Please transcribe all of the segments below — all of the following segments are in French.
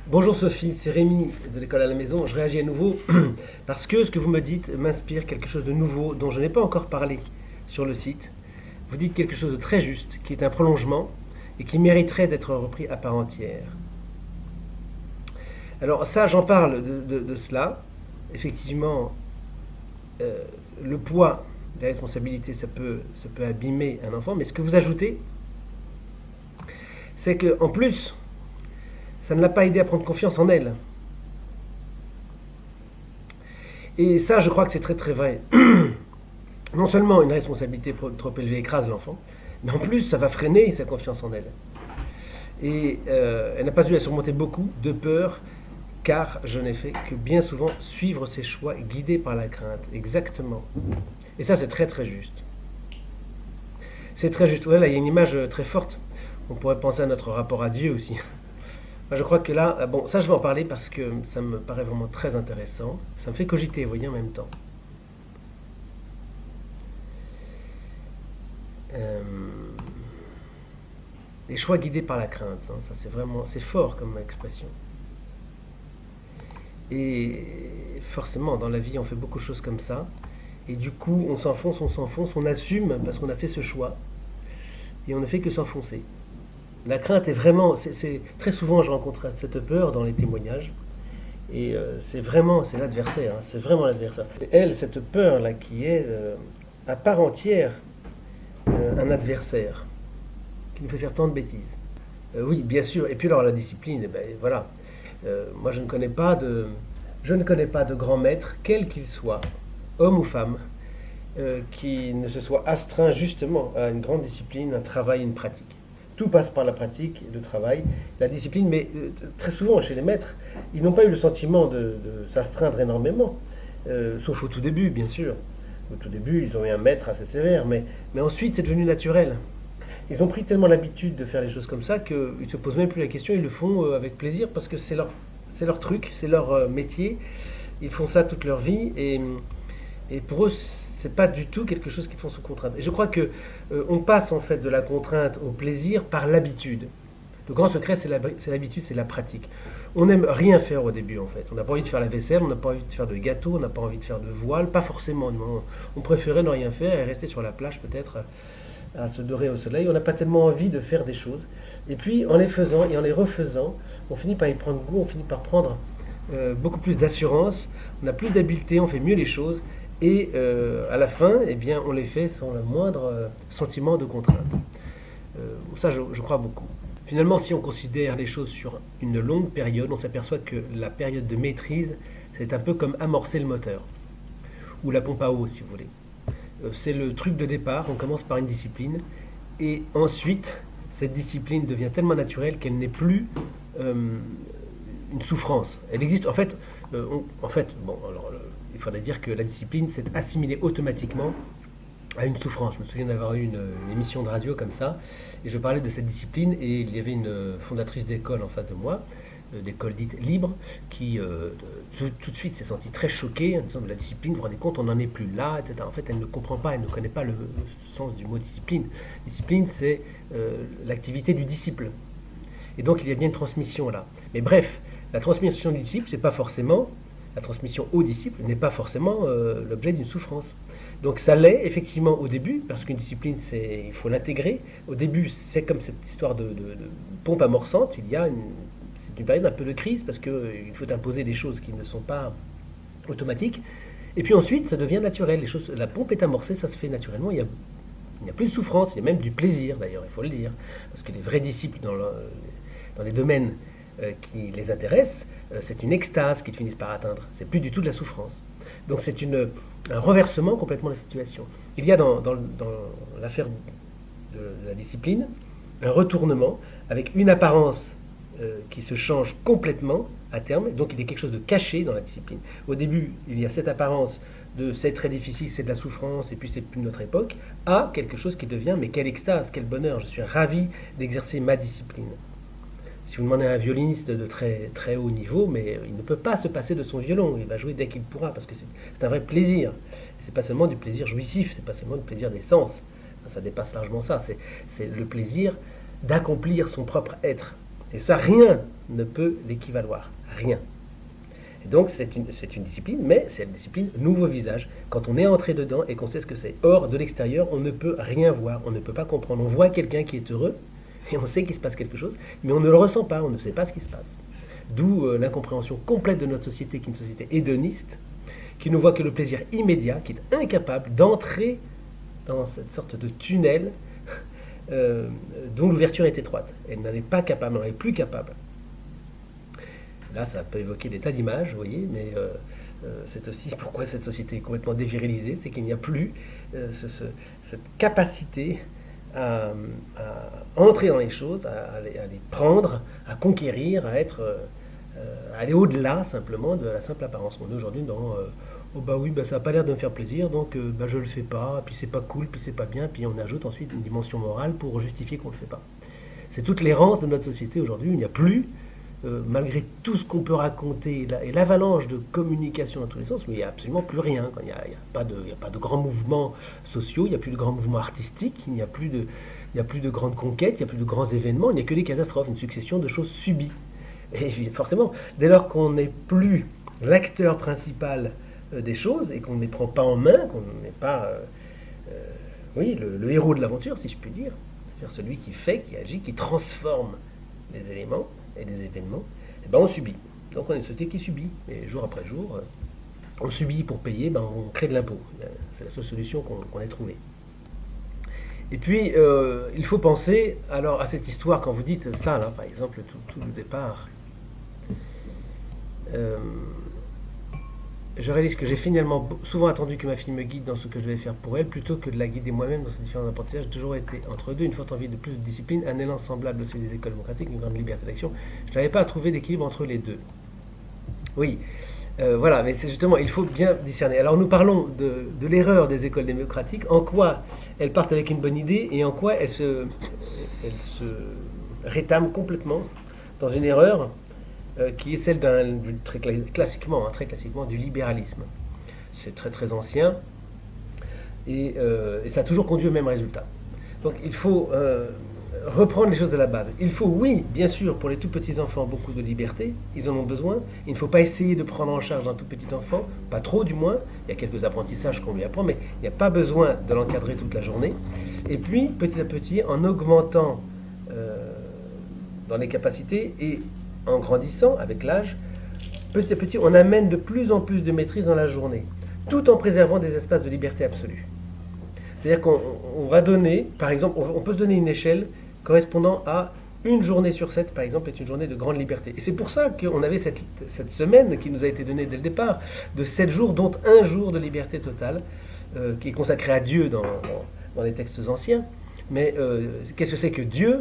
Bonjour Sophie, c'est Rémi de l'école à la maison. Je réagis à nouveau parce que ce que vous me dites m'inspire quelque chose de nouveau dont je n'ai pas encore parlé sur le site. Vous dites quelque chose de très juste, qui est un prolongement et qui mériterait d'être repris à part entière. Alors ça, j'en parle de cela. Effectivement, euh, le poids des responsabilités, ça peut abîmer un enfant, mais ce que vous ajoutez, c'est qu'en plus, ça ne l'a pas aidé à prendre confiance en elle. Et ça, je crois que c'est très très vrai. Non seulement une responsabilité trop élevée écrase l'enfant, mais en plus, ça va freiner sa confiance en elle. Et elle n'a pas dû la surmonter beaucoup de peur, car je n'ai fait que bien souvent suivre ses choix guidés par la crainte. Exactement. Et ça, c'est très très juste. C'est très juste. Ouais, là, il y a une image très forte. On pourrait penser à notre rapport à Dieu aussi. Moi, je crois que là, bon, ça, je vais en parler parce que ça me paraît vraiment très intéressant. Ça me fait cogiter, vous voyez, en même temps. Euh, les choix guidés par la crainte, hein, ça c'est vraiment, c'est fort comme expression. Et forcément, dans la vie, on fait beaucoup de choses comme ça. Et du coup, on s'enfonce, on assume parce qu'on a fait ce choix. Et on ne fait que s'enfoncer. La crainte est vraiment, très souvent je rencontre cette peur dans les témoignages. Et c'est l'adversaire, hein, c'est vraiment l'adversaire. C'est elle, cette peur-là, qui est à part entière un adversaire, qui nous fait faire tant de bêtises. Oui, bien sûr. Et puis alors la discipline, eh ben, voilà. Moi, je ne connais pas de grand maître, quel qu'il soit, homme ou femme, qui ne se soit astreint justement à une grande discipline, un travail, une pratique. Tout passe par la pratique, le travail, la discipline, mais très souvent chez les maîtres, ils n'ont pas eu le sentiment de s'astreindre énormément, sauf au tout début, bien sûr. Au tout début, ils ont eu un maître assez sévère, mais ensuite, c'est devenu naturel. Ils ont pris tellement l'habitude de faire les choses comme ça qu'ils ne se posent même plus la question, ils le font avec plaisir parce que c'est leur truc, c'est leur métier. Ils font ça toute leur vie et pour eux, c'est pas du tout quelque chose qu'ils font sous contrainte. Et je crois que on passe en fait de la contrainte au plaisir par l'habitude. Le grand secret, c'est l'habitude, c'est la pratique. On n'aime rien faire au début en fait. On n'a pas envie de faire la vaisselle, on n'a pas envie de faire de gâteau, on n'a pas envie de faire de voile, pas forcément. On préférait ne rien faire et rester sur la plage peut-être à se dorer au soleil. On n'a pas tellement envie de faire des choses. Et puis en les faisant et en les refaisant, on finit par y prendre goût, on finit par prendre beaucoup plus d'assurance, on a plus d'habileté, on fait mieux les choses. Et à la fin, eh bien, on les fait sans le moindre sentiment de contrainte. Ça, je crois beaucoup. Finalement, si on considère les choses sur une longue période, on s'aperçoit que la période de maîtrise, c'est un peu comme amorcer le moteur, ou la pompe à eau, si vous voulez. C'est le truc de départ, on commence par une discipline, et ensuite, cette discipline devient tellement naturelle qu'elle n'est plus une souffrance. Elle existe, bon, alors, il faudrait dire que la discipline s'est assimilée automatiquement à une souffrance. Je me souviens d'avoir eu une émission de radio comme ça, et je parlais de cette discipline, et il y avait une fondatrice d'école en face de moi, d'école dite libre, qui tout de suite s'est sentie très choquée en disant de la discipline, vous vous rendez compte, on n'en est plus là, etc. En fait, elle ne comprend pas, elle ne connaît pas le sens du mot discipline. Discipline, c'est l'activité du disciple. Et donc, il y a bien une transmission là. Mais bref, la transmission du disciple, c'est pas forcément, la transmission au disciple n'est pas forcément l'objet d'une souffrance. Donc ça l'est effectivement au début, parce qu'une discipline, il faut l'intégrer. Au début, c'est comme cette histoire de pompe amorçante, c'est une période un peu de crise, parce qu'il faut imposer des choses qui ne sont pas automatiques. Et puis ensuite, ça devient naturel. La pompe est amorcée, ça se fait naturellement. Il n'y a plus de souffrance, il y a même du plaisir d'ailleurs, il faut le dire. Parce que les vrais disciples dans les domaines qui les intéressent, c'est une extase qu'ils finissent par atteindre. C'est plus du tout de la souffrance. Donc c'est un renversement complètement de la situation. Il y a dans l'affaire de la discipline un retournement avec une apparence qui se change complètement à terme. Donc il y a quelque chose de caché dans la discipline. Au début, il y a cette apparence de c'est très difficile, c'est de la souffrance, et puis c'est plus notre époque, à quelque chose qui devient mais quelle extase, quel bonheur, je suis ravi d'exercer ma discipline. Si vous demandez à un violoniste de très, très haut niveau, mais il ne peut pas se passer de son violon, il va jouer dès qu'il pourra, parce que c'est un vrai plaisir. C'est pas seulement du plaisir jouissif, c'est pas seulement du plaisir des sens, ça dépasse largement ça, c'est le plaisir d'accomplir son propre être. Et ça, rien ne peut l'équivaloir. Rien. Et donc, c'est une discipline, mais c'est une discipline nouveau visage. Quand on est entré dedans et qu'on sait ce que c'est. Or, de l'extérieur, on ne peut rien voir, on ne peut pas comprendre. On voit quelqu'un qui est heureux, et on sait qu'il se passe quelque chose, mais on ne le ressent pas, on ne sait pas ce qui se passe. D'où l'incompréhension complète de notre société, qui est une société hédoniste, qui ne voit que le plaisir immédiat, qui est incapable d'entrer dans cette sorte de tunnel dont l'ouverture est étroite. Elle n'en est pas capable, elle n'en est plus capable. Là, ça peut évoquer des tas d'images, vous voyez, mais c'est aussi pourquoi cette société est complètement dévirilisée, c'est qu'il n'y a plus cette capacité à entrer dans les choses, à les prendre, à conquérir, à aller au-delà simplement de la simple apparence. On est aujourd'hui dans oh bah oui, bah ça n'a pas l'air de me faire plaisir, donc bah je le fais pas, puis c'est pas cool, puis c'est pas bien, puis on ajoute ensuite une dimension morale pour justifier qu'on le fait pas. C'est toute l'errance de notre société aujourd'hui. Il n'y a plus, malgré tout ce qu'on peut raconter et l'avalanche de communication dans tous les sens, mais il n'y a absolument plus rien. Il n'y a pas de grands mouvements sociaux, il n'y a plus de grands mouvements artistiques, il n'y a plus de grandes conquêtes, il n'y a plus de grands événements, il n'y a que des catastrophes, une succession de choses subies. Et forcément, dès lors qu'on n'est plus l'acteur principal des choses et qu'on ne les prend pas en main, qu'on n'est pas oui, le héros de l'aventure, si je puis dire, c'est-à-dire celui qui fait, qui agit, qui transforme les éléments et les événements, et ben on subit. Donc on est une société qui subit. Et jour après jour, on subit pour payer, ben on crée de l'impôt. C'est la seule solution qu'on ait trouvée. Et puis, il faut penser alors à cette histoire, quand vous dites ça, là, par exemple, tout le départ. Je réalise que j'ai finalement souvent attendu que ma fille me guide dans ce que je devais faire pour elle, plutôt que de la guider moi-même dans ses différents apprentissages. J'ai toujours été entre deux, une forte envie de plus de discipline, un élan semblable à celui des écoles démocratiques, une grande liberté d'action. Je n'avais pas à trouver d'équilibre entre les deux. Oui, voilà, mais c'est justement, il faut bien discerner. Alors nous parlons de l'erreur des écoles démocratiques, en quoi elles partent avec une bonne idée et en quoi elles se rétament complètement dans une erreur qui est celle très classiquement du libéralisme. C'est très très ancien et ça a toujours conduit au même résultat. Donc il faut reprendre les choses à la base. Il faut, oui, bien sûr, pour les tout petits enfants, beaucoup de liberté, ils en ont besoin. Il ne faut pas essayer de prendre en charge un tout petit enfant, pas trop du moins. Il y a quelques apprentissages qu'on lui apprend, mais il n'y a pas besoin de l'encadrer toute la journée. Et puis, petit à petit, en augmentant dans les capacités et en grandissant avec l'âge, petit à petit, on amène de plus en plus de maîtrise dans la journée, tout en préservant des espaces de liberté absolue. C'est-à-dire qu'on va donner, par exemple, on peut se donner une échelle correspondant à une journée sur 7, par exemple, est une journée de grande liberté. Et c'est pour ça qu'on avait cette semaine qui nous a été donnée dès le départ, de 7 jours, dont un jour de liberté totale, qui est consacré à Dieu dans les textes anciens. Mais qu'est-ce que c'est que Dieu,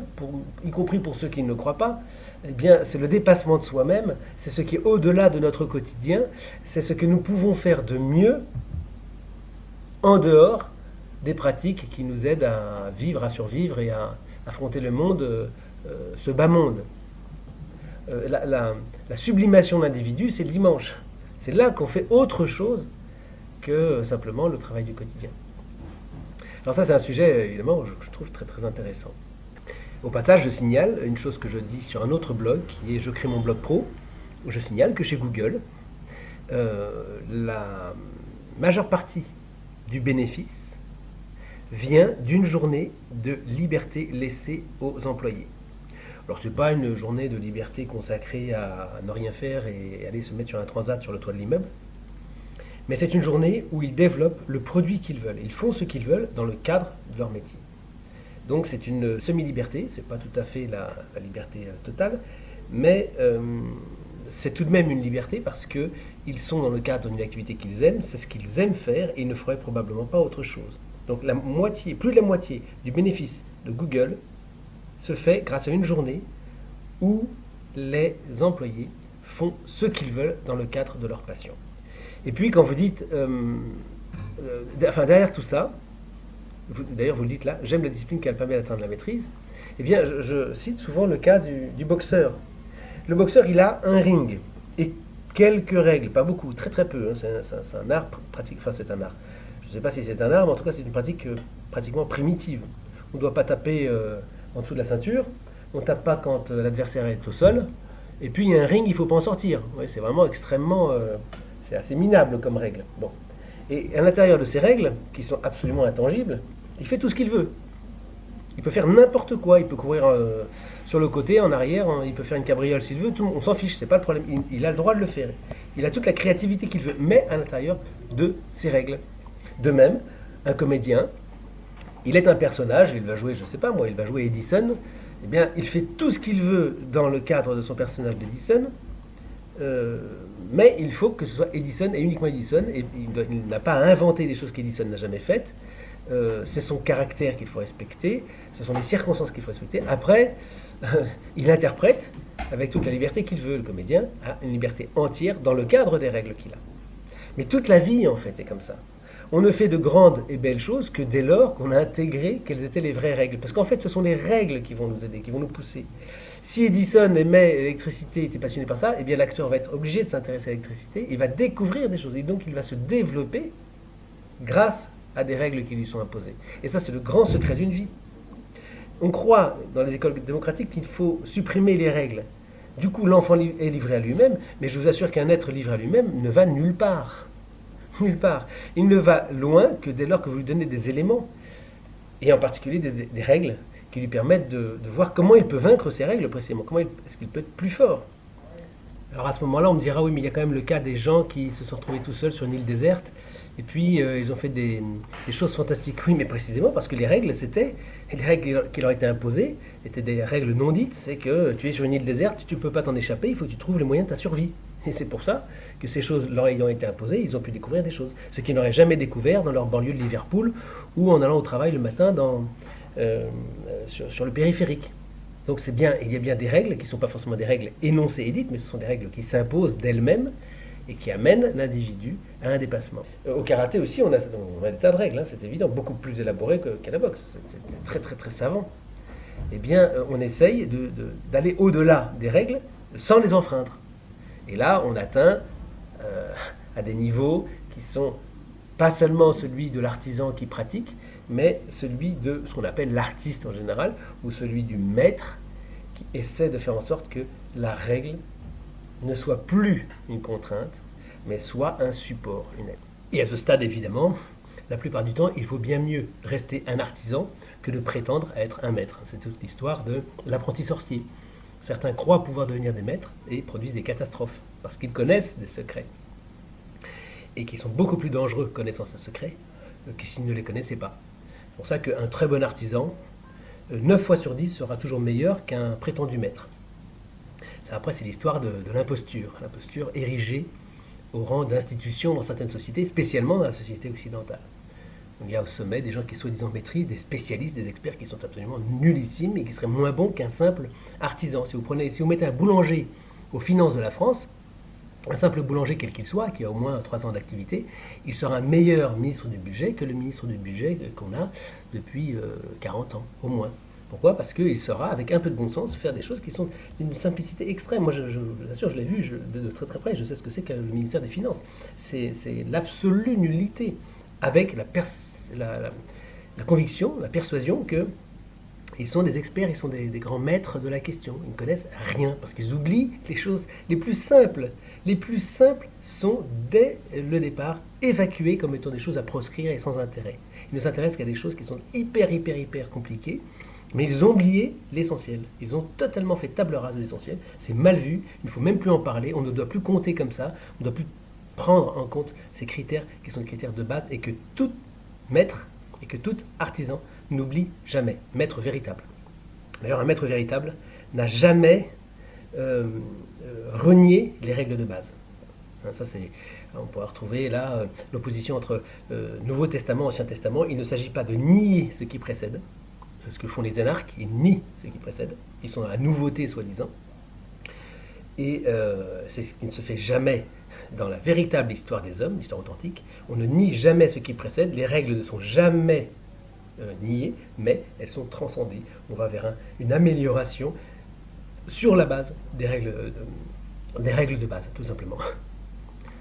y compris pour ceux qui ne le croient pas? Eh bien, c'est le dépassement de soi-même, c'est ce qui est au-delà de notre quotidien, c'est ce que nous pouvons faire de mieux en dehors des pratiques qui nous aident à vivre, à survivre et à affronter le monde, ce bas monde. La sublimation de l'individu, c'est le dimanche. C'est là qu'on fait autre chose que simplement le travail du quotidien. Alors ça, c'est un sujet, évidemment, que je trouve très très intéressant. Au passage, je signale une chose que je dis sur un autre blog, qui est Je crée mon blog pro. Je signale que chez Google, la majeure partie du bénéfice vient d'une journée de liberté laissée aux employés. Alors ce n'est pas une journée de liberté consacrée à ne rien faire et aller se mettre sur un transat sur le toit de l'immeuble, mais c'est une journée où ils développent le produit qu'ils veulent. Ils font ce qu'ils veulent dans le cadre de leur métier. Donc c'est une semi-liberté, c'est pas tout à fait la liberté totale, mais c'est tout de même une liberté parce qu'ils sont dans le cadre d'une activité qu'ils aiment, c'est ce qu'ils aiment faire et ils ne feraient probablement pas autre chose. Donc plus de la moitié du bénéfice de Google se fait grâce à une journée où les employés font ce qu'ils veulent dans le cadre de leur passion. Et puis quand vous dites, derrière tout ça, d'ailleurs vous le dites là, j'aime la discipline qui permet d'atteindre la maîtrise, eh bien je cite souvent le cas du boxeur. Le boxeur, il a un ring et quelques règles, pas beaucoup, très très peu, hein, c'est un art pratique, enfin c'est un art. Je ne sais pas si c'est un art, mais en tout cas c'est une pratique pratiquement primitive. On ne doit pas taper en dessous de la ceinture, on tape pas quand l'adversaire est au sol, et puis il y a un ring, il ne faut pas en sortir. Ouais, c'est vraiment extrêmement... c'est assez minable comme règle. Bon. Et à l'intérieur de ces règles, qui sont absolument intangibles, il fait tout ce qu'il veut. Il peut faire n'importe quoi, il peut courir sur le côté, en arrière, il peut faire une cabriole s'il veut, on s'en fiche, c'est pas le problème. Il a le droit de le faire. Il a toute la créativité qu'il veut, mais à l'intérieur de ces règles. De même, un comédien, il est un personnage, il va jouer, je sais pas moi, il va jouer Edison, eh bien, il fait tout ce qu'il veut dans le cadre de son personnage d'Edison, mais il faut que ce soit Edison et uniquement Edison, et il n'a pas à inventer des choses qu'Edison n'a jamais faites. C'est son caractère qu'il faut respecter, ce sont les circonstances qu'il faut respecter. Après, il interprète avec toute la liberté qu'il veut. Le comédien a une liberté entière dans le cadre des règles qu'il a. Mais toute la vie, en fait, est comme ça. On ne fait de grandes et belles choses que dès lors qu'on a intégré quelles étaient les vraies règles. Parce qu'en fait, ce sont les règles qui vont nous aider, qui vont nous pousser. Si Edison aimait l'électricité, était passionné par ça, eh bien l'acteur va être obligé de s'intéresser à l'électricité, il va découvrir des choses, et donc il va se développer grâce à des règles qui lui sont imposées. Et ça, c'est le grand secret d'une vie. On croit, dans les écoles démocratiques, qu'il faut supprimer les règles. Du coup, l'enfant est livré à lui-même, mais je vous assure qu'un être livré à lui-même ne va nulle part. Nulle part. Il ne va loin que dès lors que vous lui donnez des éléments, et en particulier des règles qui lui permettent de voir comment il peut vaincre ces règles précisément, comment est-ce qu'il peut être plus fort. Alors à ce moment-là, on me dira, oui, mais il y a quand même le cas des gens qui se sont retrouvés tout seuls sur une île déserte, et puis ils ont fait des choses fantastiques. Oui, mais précisément parce que les règles qui leur étaient imposées, étaient des règles non dites. C'est que tu es sur une île déserte, tu ne peux pas t'en échapper, il faut que tu trouves les moyens de ta survie. Et c'est pour ça que ces choses leur ayant été imposées, ils ont pu découvrir des choses. Ce qu'ils n'auraient jamais découvert dans leur banlieue de Liverpool, ou en allant au travail le matin sur le périphérique. Donc il y a bien des règles qui ne sont pas forcément des règles énoncées et dites, mais ce sont des règles qui s'imposent d'elles-mêmes et qui amènent l'individu à un dépassement. Au karaté aussi, on a des tas de règles, hein, c'est évident, beaucoup plus élaborées qu'à la boxe. C'est très très très savant. Eh bien, on essaye d'aller au-delà des règles sans les enfreindre. Et là, on atteint à des niveaux qui sont pas seulement celui de l'artisan qui pratique, mais celui de ce qu'on appelle l'artiste en général, ou celui du maître qui essaie de faire en sorte que la règle ne soit plus une contrainte, mais soit un support, une aide. Et à ce stade, évidemment, la plupart du temps, il faut bien mieux rester un artisan que de prétendre à être un maître. C'est toute l'histoire de l'apprenti sorcier. Certains croient pouvoir devenir des maîtres et produisent des catastrophes, parce qu'ils connaissent des secrets, et qui sont beaucoup plus dangereux connaissant ces secrets que s'ils ne les connaissaient pas. C'est pour ça qu'un très bon artisan, 9 fois sur 10, sera toujours meilleur qu'un prétendu maître. Après, c'est l'histoire de l'imposture érigée au rang d'institution dans certaines sociétés, spécialement dans la société occidentale. Il y a au sommet des gens qui soi-disant maîtrisent, des spécialistes, des experts qui sont absolument nullissimes et qui seraient moins bons qu'un simple artisan. Si vous mettez un boulanger aux finances de la France, un simple boulanger quel qu'il soit, qui a au moins 3 ans d'activité, il sera un meilleur ministre du budget que le ministre du budget qu'on a depuis 40 ans, au moins. Pourquoi ? Parce qu'il saura, avec un peu de bon sens, faire des choses qui sont d'une simplicité extrême. Moi, je vous assure, je l'ai vu de très très près, je sais ce que c'est que le ministère des Finances. C'est l'absolue nullité, avec la conviction, la persuasion qu'ils sont des experts, ils sont des grands maîtres de la question. Ils ne connaissent rien, parce qu'ils oublient les choses les plus simples. Les plus simples sont, dès le départ, évacuées comme étant des choses à proscrire et sans intérêt. Ils ne s'intéressent qu'à des choses qui sont hyper compliquées, mais ils ont oublié l'essentiel. Ils ont totalement fait table rase de l'essentiel. C'est mal vu, il ne faut même plus en parler, on ne doit plus compter comme ça, on ne doit plus prendre en compte ces critères qui sont des critères de base et que tout maître et que tout artisan n'oublie jamais. Maître véritable. D'ailleurs, un maître véritable n'a jamais renié les règles de base. Ça, on pourra retrouver là l'opposition entre Nouveau Testament et Ancien Testament. Il ne s'agit pas de nier ce qui précède. C'est ce que font les énarques, ils nient ce qui précède. Ils sont dans la nouveauté, soi-disant. Et c'est ce qui ne se fait jamais dans la véritable histoire des hommes, l'histoire authentique. On ne nie jamais ce qui précède. Les règles ne sont jamais niées, mais elles sont transcendées. On va vers une amélioration sur la base des règles de base, tout simplement.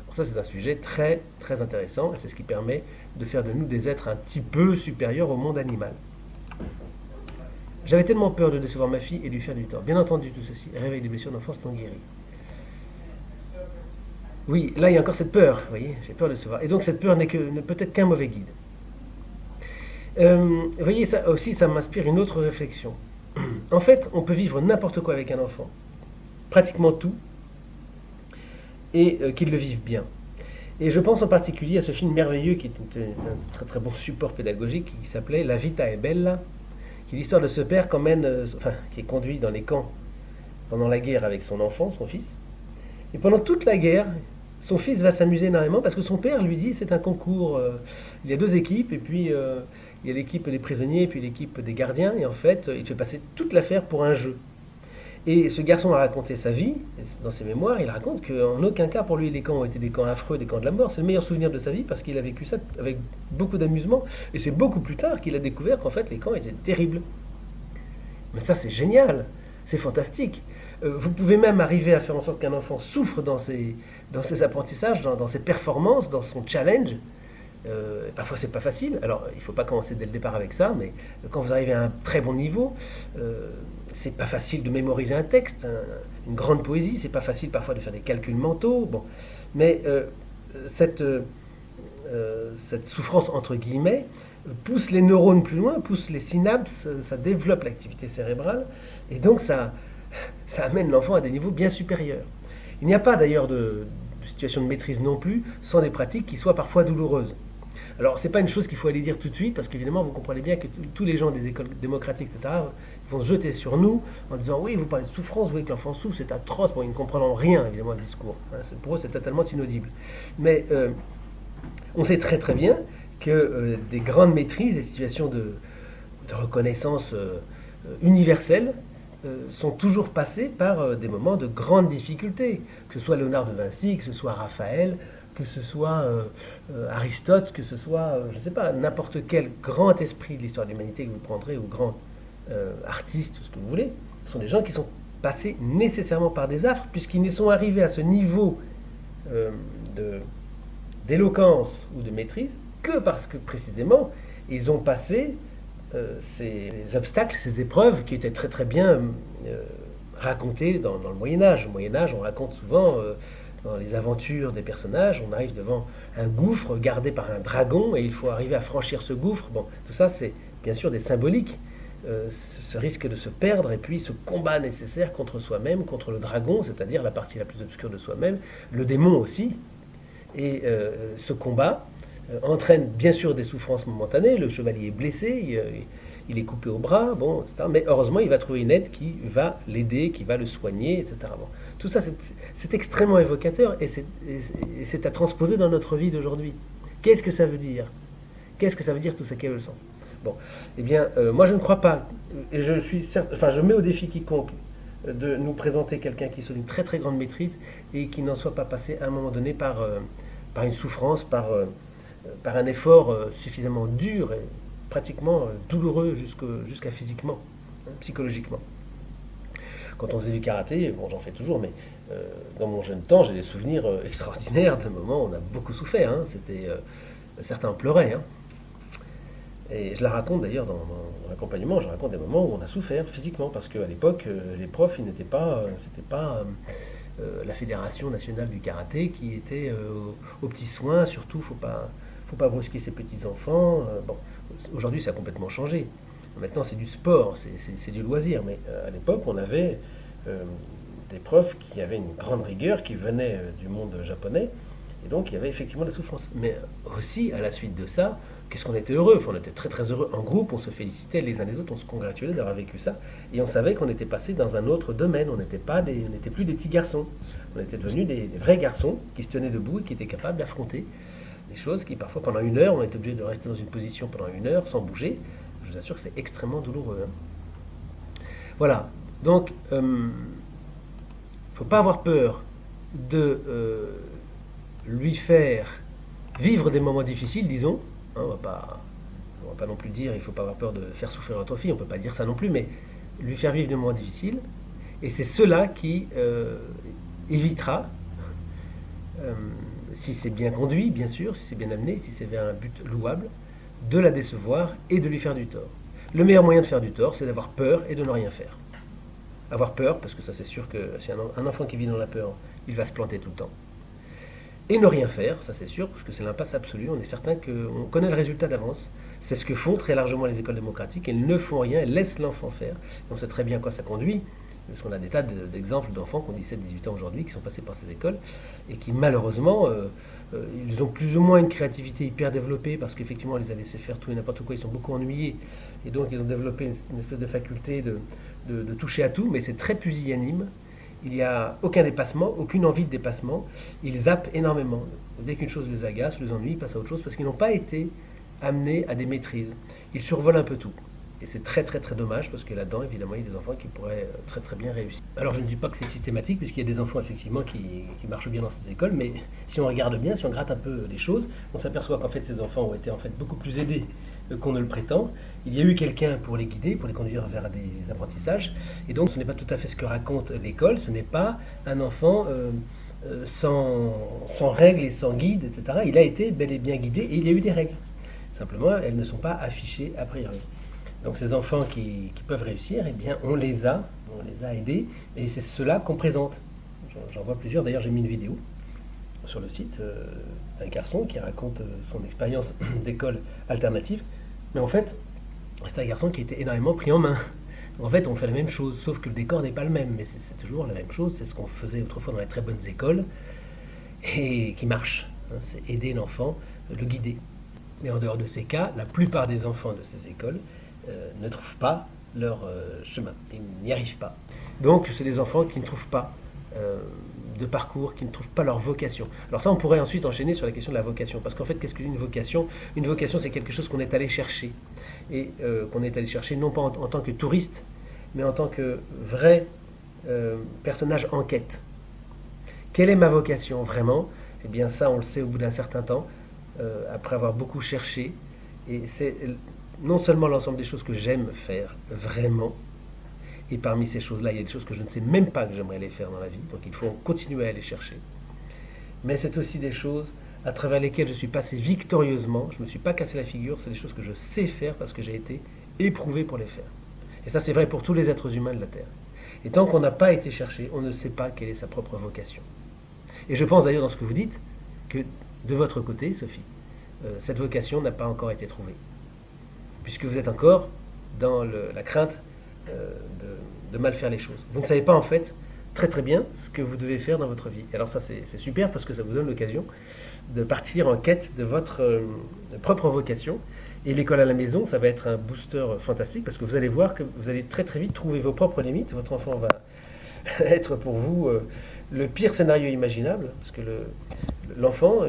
Pour ça, c'est un sujet très, très intéressant, et c'est ce qui permet de faire de nous des êtres un petit peu supérieurs au monde animal. J'avais tellement peur de décevoir ma fille et de lui faire du tort. Bien entendu, tout ceci réveille des blessures d'enfance non guéries. Oui, là il y a encore cette peur, vous voyez, j'ai peur de décevoir. Et donc cette peur ne peut être qu'un mauvais guide. Vous voyez, ça aussi, ça m'inspire une autre réflexion. En fait, on peut vivre n'importe quoi avec un enfant, pratiquement tout, et qu'il le vive bien. Et je pense en particulier à ce film merveilleux qui est un très très bon support pédagogique qui s'appelait La Vita è Bella, qui est l'histoire de ce père qui est conduit dans les camps pendant la guerre avec son enfant, son fils. Et pendant toute la guerre, son fils va s'amuser énormément parce que son père lui dit c'est un concours, il y a deux équipes et puis il y a l'équipe des prisonniers et puis l'équipe des gardiens et en fait il fait passer toute l'affaire pour un jeu. Et ce garçon a raconté sa vie, dans ses mémoires, il raconte qu'en aucun cas pour lui les camps ont été des camps affreux, des camps de la mort. C'est le meilleur souvenir de sa vie parce qu'il a vécu ça avec beaucoup d'amusement. Et c'est beaucoup plus tard qu'il a découvert qu'en fait les camps étaient terribles. Mais ça c'est génial, c'est fantastique. Vous pouvez même arriver à faire en sorte qu'un enfant souffre dans ses apprentissages, dans ses performances, dans son challenge. Parfois c'est pas facile, alors il ne faut pas commencer dès le départ avec ça, mais quand vous arrivez à un très bon niveau, c'est pas facile de mémoriser un texte, une grande poésie, c'est pas facile parfois de faire des calculs mentaux, bon. Mais cette souffrance entre guillemets pousse les neurones plus loin, pousse les synapses, ça développe l'activité cérébrale, et donc ça amène l'enfant à des niveaux bien supérieurs. Il n'y a pas d'ailleurs de situation de maîtrise non plus sans des pratiques qui soient parfois douloureuses. Alors, c'est pas une chose qu'il faut aller dire tout de suite, parce qu'évidemment, vous comprenez bien que tous les gens des écoles démocratiques, etc., vont se jeter sur nous en disant oui, vous parlez de souffrance, vous voyez que l'enfant souffre, c'est atroce. Bon, ils ne comprennent rien, évidemment, le discours. Hein, pour eux, c'est totalement inaudible. Mais on sait très très bien que des grandes maîtrises, des situations de reconnaissance universelle, sont toujours passées par des moments de grande difficulté, que ce soit Léonard de Vinci, que ce soit Raphaël, que ce soit Aristote, que ce soit, je ne sais pas, n'importe quel grand esprit de l'histoire de l'humanité que vous prendrez, ou grand artiste, ce que vous voulez, ce sont des gens qui sont passés nécessairement par des affres, puisqu'ils ne sont arrivés à ce niveau d'éloquence ou de maîtrise que parce que précisément ils ont passé ces obstacles, ces épreuves qui étaient très très bien racontées dans le Moyen-Âge. Au Moyen-Âge, on raconte souvent dans les aventures des personnages, on arrive devant un gouffre gardé par un dragon et il faut arriver à franchir ce gouffre. Bon, tout ça, c'est bien sûr des symboliques. Ce risque de se perdre et puis ce combat nécessaire contre soi-même, contre le dragon, c'est-à-dire la partie la plus obscure de soi-même, le démon aussi. Et ce combat entraîne bien sûr des souffrances momentanées. Le chevalier est blessé, il est coupé au bras, bon, etc. Mais heureusement, il va trouver une aide qui va l'aider, qui va le soigner, etc. Bon. Tout ça, c'est extrêmement évocateur et c'est à transposer dans notre vie d'aujourd'hui. Qu'est-ce que ça veut dire? Qu'est-ce que ça veut dire tout ça? Quel est le sens? Bon, eh bien, moi je ne crois pas, et je mets au défi quiconque de nous présenter quelqu'un qui soit d'une très très grande maîtrise et qui n'en soit pas passé à un moment donné par une souffrance, par un effort suffisamment dur et pratiquement douloureux jusqu'à physiquement, hein, psychologiquement. Quand on faisait du karaté, bon j'en fais toujours, mais dans mon jeune temps, j'ai des souvenirs extraordinaires de moments où on a beaucoup souffert. Hein, certains pleuraient. Hein. Et je la raconte d'ailleurs dans l'accompagnement, je raconte des moments où on a souffert physiquement, parce qu'à l'époque, les profs, c'était pas la Fédération nationale du karaté qui était aux petits soins, surtout, faut pas brusquer ses petits-enfants. Bon, aujourd'hui, ça a complètement changé. Maintenant, c'est du sport, c'est du loisir, mais à l'époque, on avait des profs qui avaient une grande rigueur, qui venaient du monde japonais, et donc il y avait effectivement de la souffrance. Mais aussi, à la suite de ça, qu'est-ce qu'on était heureux, on était très très heureux en groupe, on se félicitait les uns les autres, on se congratulait d'avoir vécu ça, et on savait qu'on était passé dans un autre domaine, on n'était plus des petits garçons, on était devenus des vrais garçons qui se tenaient debout et qui étaient capables d'affronter des choses qui parfois pendant une heure, on était obligé de rester dans une position pendant une heure sans bouger. Je vous assure que c'est extrêmement douloureux. Hein. Voilà, donc il ne faut pas avoir peur de lui faire vivre des moments difficiles, disons. Hein, on va pas non plus dire il ne faut pas avoir peur de faire souffrir votre fille, on ne peut pas dire ça non plus, mais lui faire vivre des moments difficiles. Et c'est cela qui évitera, si c'est bien conduit, bien sûr, si c'est bien amené, si c'est vers un but louable, de la décevoir et de lui faire du tort. Le meilleur moyen de faire du tort, c'est d'avoir peur et de ne rien faire. Avoir peur, parce que ça c'est sûr que si un enfant qui vit dans la peur, il va se planter tout le temps. Et ne rien faire, ça c'est sûr, parce que c'est l'impasse absolue, on est certain qu'on connaît le résultat d'avance. C'est ce que font très largement les écoles démocratiques, elles ne font rien, elles laissent l'enfant faire. Et on sait très bien à quoi ça conduit, parce qu'on a des tas d'exemples d'enfants qui ont 17-18 ans aujourd'hui, qui sont passés par ces écoles, et qui malheureusement, ils ont plus ou moins une créativité hyper développée, parce qu'effectivement, on les a laissés faire tout et n'importe quoi, ils sont beaucoup ennuyés, et donc ils ont développé une espèce de faculté de toucher à tout, mais c'est très pusillanime. Il n'y a aucun dépassement, aucune envie de dépassement. Ils zappent énormément. Dès qu'une chose les agace, les ennuie, ils passent à autre chose, parce qu'ils n'ont pas été amenés à des maîtrises. Ils survolent un peu tout. Et c'est très très très dommage, parce que là-dedans, évidemment, il y a des enfants qui pourraient très très bien réussir. Alors je ne dis pas que c'est systématique, puisqu'il y a des enfants effectivement qui marchent bien dans ces écoles, mais si on regarde bien, si on gratte un peu les choses, on s'aperçoit qu'en fait ces enfants ont été en fait beaucoup plus aidés qu'on ne le prétend. Il y a eu quelqu'un pour les guider, pour les conduire vers des apprentissages, et donc ce n'est pas tout à fait ce que raconte l'école, ce n'est pas un enfant sans règles et sans guide, etc. Il a été bel et bien guidé, et il y a eu des règles. Simplement, elles ne sont pas affichées a priori. Donc ces enfants qui peuvent réussir, eh bien on les a aidés, et c'est cela qu'on présente. J'en vois plusieurs, d'ailleurs j'ai mis une vidéo sur le site d'un garçon qui raconte son expérience d'école alternative, mais en fait c'est un garçon qui a été énormément pris en main. En fait on fait la même chose, sauf que le décor n'est pas le même, mais c'est toujours la même chose, c'est ce qu'on faisait autrefois dans les très bonnes écoles, et qui marche, hein, c'est aider l'enfant, le guider. Mais en dehors de ces cas, la plupart des enfants de ces écoles ne trouvent pas leur chemin, ils n'y arrivent pas. Donc c'est des enfants qui ne trouvent pas de parcours, qui ne trouvent pas leur vocation. Alors ça, on pourrait ensuite enchaîner sur la question de la vocation, parce qu'en fait, qu'est-ce qu'une vocation? Une vocation, c'est quelque chose qu'on est allé chercher, et qu'on est allé chercher non pas en tant que touriste, mais en tant que vrai personnage en quête. Quelle est ma vocation vraiment? Eh bien ça, on le sait au bout d'un certain temps, après avoir beaucoup cherché, et c'est non seulement l'ensemble des choses que j'aime faire vraiment, et parmi ces choses-là, il y a des choses que je ne sais même pas que j'aimerais les faire dans la vie, donc il faut continuer à aller chercher. Mais c'est aussi des choses à travers lesquelles je suis passé victorieusement, je ne me suis pas cassé la figure, c'est des choses que je sais faire parce que j'ai été éprouvé pour les faire. Et ça, c'est vrai pour tous les êtres humains de la Terre. Et tant qu'on n'a pas été cherché, on ne sait pas quelle est sa propre vocation. Et je pense d'ailleurs dans ce que vous dites, que de votre côté, Sophie, cette vocation n'a pas encore été trouvée. Puisque vous êtes encore dans la crainte de mal faire les choses. Vous ne savez pas en fait très très bien ce que vous devez faire dans votre vie. Et alors ça c'est super parce que ça vous donne l'occasion de partir en quête de votre propre vocation. Et l'école à la maison, ça va être un booster fantastique parce que vous allez voir que vous allez très très vite trouver vos propres limites. Votre enfant va être pour vous le pire scénario imaginable, parce que l'enfant,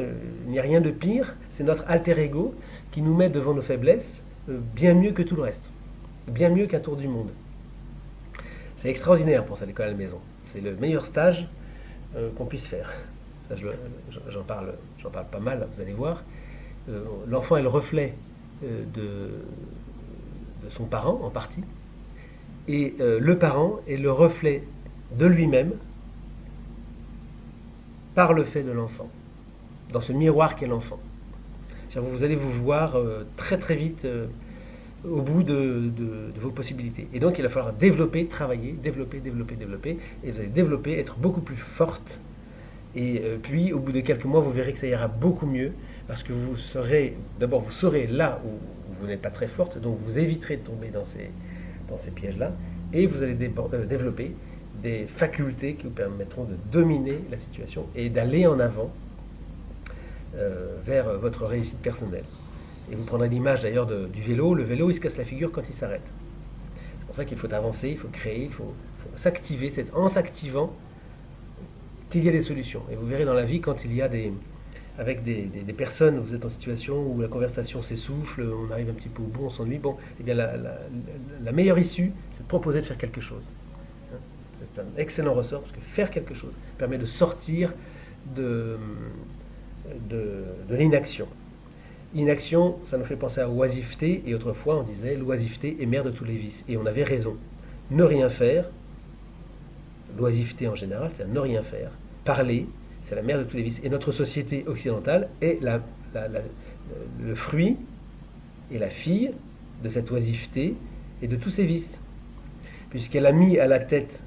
il n'y a rien de pire, c'est notre alter ego qui nous met devant nos faiblesses bien mieux que tout le reste, bien mieux qu'un tour du monde. C'est extraordinaire pour ça, l'école à la maison. C'est le meilleur stage qu'on puisse faire. Ça, j'en parle pas mal, vous allez voir. L'enfant est le reflet de son parent, en partie, et le parent est le reflet de lui-même par le fait de l'enfant, dans ce miroir qu'est l'enfant. Vous allez vous voir très très vite au bout de vos possibilités. Et donc il va falloir développer, travailler, développer, et vous allez développer, être beaucoup plus forte. Et puis au bout de quelques mois, vous verrez que ça ira beaucoup mieux, parce que vous saurez là où vous n'êtes pas très forte, donc vous éviterez de tomber dans ces pièges-là, et vous allez développer des facultés qui vous permettront de dominer la situation et d'aller en avant vers votre réussite personnelle. Et vous prendrez l'image d'ailleurs du vélo. Le vélo, il se casse la figure quand il s'arrête. C'est pour ça qu'il faut avancer, il faut créer, il faut s'activer. C'est en s'activant qu'il y a des solutions. Et vous verrez dans la vie, quand il y a avec des personnes où vous êtes en situation où la conversation s'essouffle, on arrive un petit peu au bout, on s'ennuie, eh bien la meilleure issue, c'est de proposer de faire quelque chose. C'est un excellent ressort, parce que faire quelque chose permet de sortir de l'inaction. Inaction, ça nous fait penser à oisiveté, et autrefois on disait l'oisiveté est mère de tous les vices, et on avait raison. Ne rien faire, l'oisiveté en général, c'est ne rien faire. Parler, c'est la mère de tous les vices. Et notre société occidentale est le fruit et la fille de cette oisiveté et de tous ses vices, puisqu'elle a mis à la tête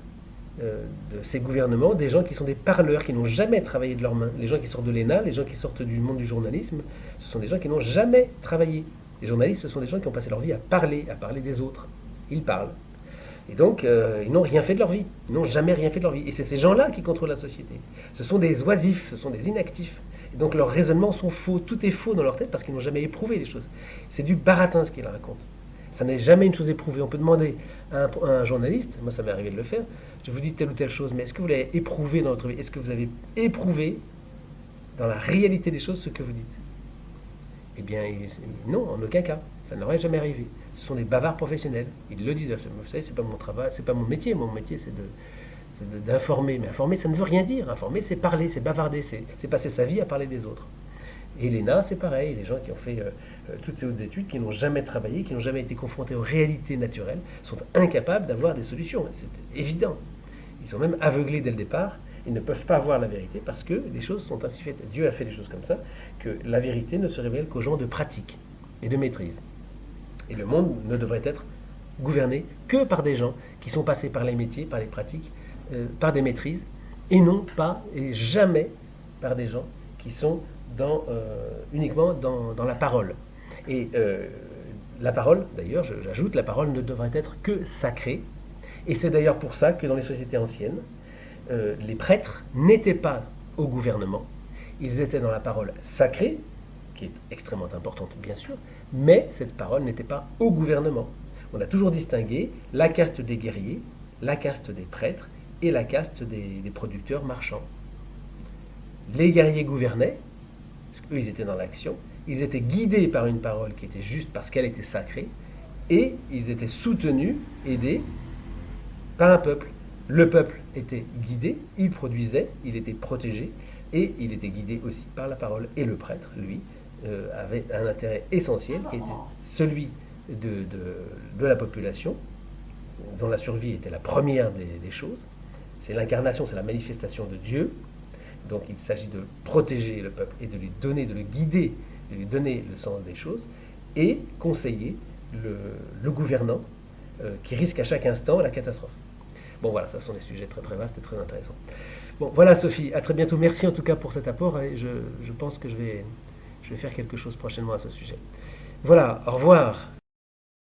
de ces gouvernements des gens qui sont des parleurs, qui n'ont jamais travaillé de leurs mains. Les gens qui sortent de l'ENA, les gens qui sortent du monde du journalisme, ce sont des gens qui n'ont jamais travaillé. Les journalistes, ce sont des gens qui ont passé leur vie à parler des autres. Ils parlent. Et donc, ils n'ont rien fait de leur vie. Ils n'ont jamais rien fait de leur vie. Et c'est ces gens-là qui contrôlent la société. Ce sont des oisifs, ce sont des inactifs. Et donc, leurs raisonnements sont faux. Tout est faux dans leur tête parce qu'ils n'ont jamais éprouvé les choses. C'est du baratin ce qu'ils racontent. Ça n'est jamais une chose éprouvée. On peut demander à un journaliste, moi ça m'est arrivé de le faire, je vous dis telle ou telle chose, mais est-ce que vous l'avez éprouvé dans votre vie? Est-ce que vous avez éprouvé dans la réalité des choses ce que vous dites? Eh bien, non, en aucun cas. Ça n'aurait jamais arrivé. Ce sont des bavards professionnels. Ils le disent. Vous savez, c'est pas mon travail, c'est pas mon métier. Mon métier, c'est d'informer. Mais informer, ça ne veut rien dire. Informer, c'est parler, c'est bavarder, c'est passer sa vie à parler des autres. Et l'ENA, c'est pareil. Les gens qui ont fait toutes ces hautes études, qui n'ont jamais travaillé, qui n'ont jamais été confrontés aux réalités naturelles, sont incapables d'avoir des solutions. C'est évident. Ils sont même aveuglés dès le départ. Ils ne peuvent pas voir la vérité parce que les choses sont ainsi faites. Dieu a fait les choses comme ça, que la vérité ne se révèle qu'aux gens de pratique et de maîtrise. Et le monde ne devrait être gouverné que par des gens qui sont passés par les métiers, par les pratiques, par des maîtrises, et non pas et jamais par des gens qui sont uniquement dans la parole. Et la parole, d'ailleurs, j'ajoute, la parole ne devrait être que sacrée. Et c'est d'ailleurs pour ça que dans les sociétés anciennes, les prêtres n'étaient pas au gouvernement. Ils étaient dans la parole sacrée, qui est extrêmement importante, bien sûr, mais cette parole n'était pas au gouvernement. On a toujours distingué la caste des guerriers, la caste des prêtres et la caste des producteurs marchands. Les guerriers gouvernaient, parce qu'eux, ils étaient dans l'action, ils étaient guidés par une parole qui était juste parce qu'elle était sacrée, et ils étaient soutenus, aidés par un peuple. Le peuple était guidé, il produisait, il était protégé, et il était guidé aussi par la parole. Et le prêtre, lui, avait un intérêt essentiel qui était celui de la population, dont la survie était la première des choses. C'est l'incarnation, c'est la manifestation de Dieu. Donc il s'agit de protéger le peuple et de lui donner, de le guider, de lui donner le sens des choses, et conseiller le gouvernant qui risque à chaque instant la catastrophe. Bon voilà, ça sont des sujets très très vastes et très intéressants. Bon voilà Sophie, à très bientôt. Merci en tout cas pour cet apport et je pense que je vais faire quelque chose prochainement à ce sujet. Voilà, au revoir.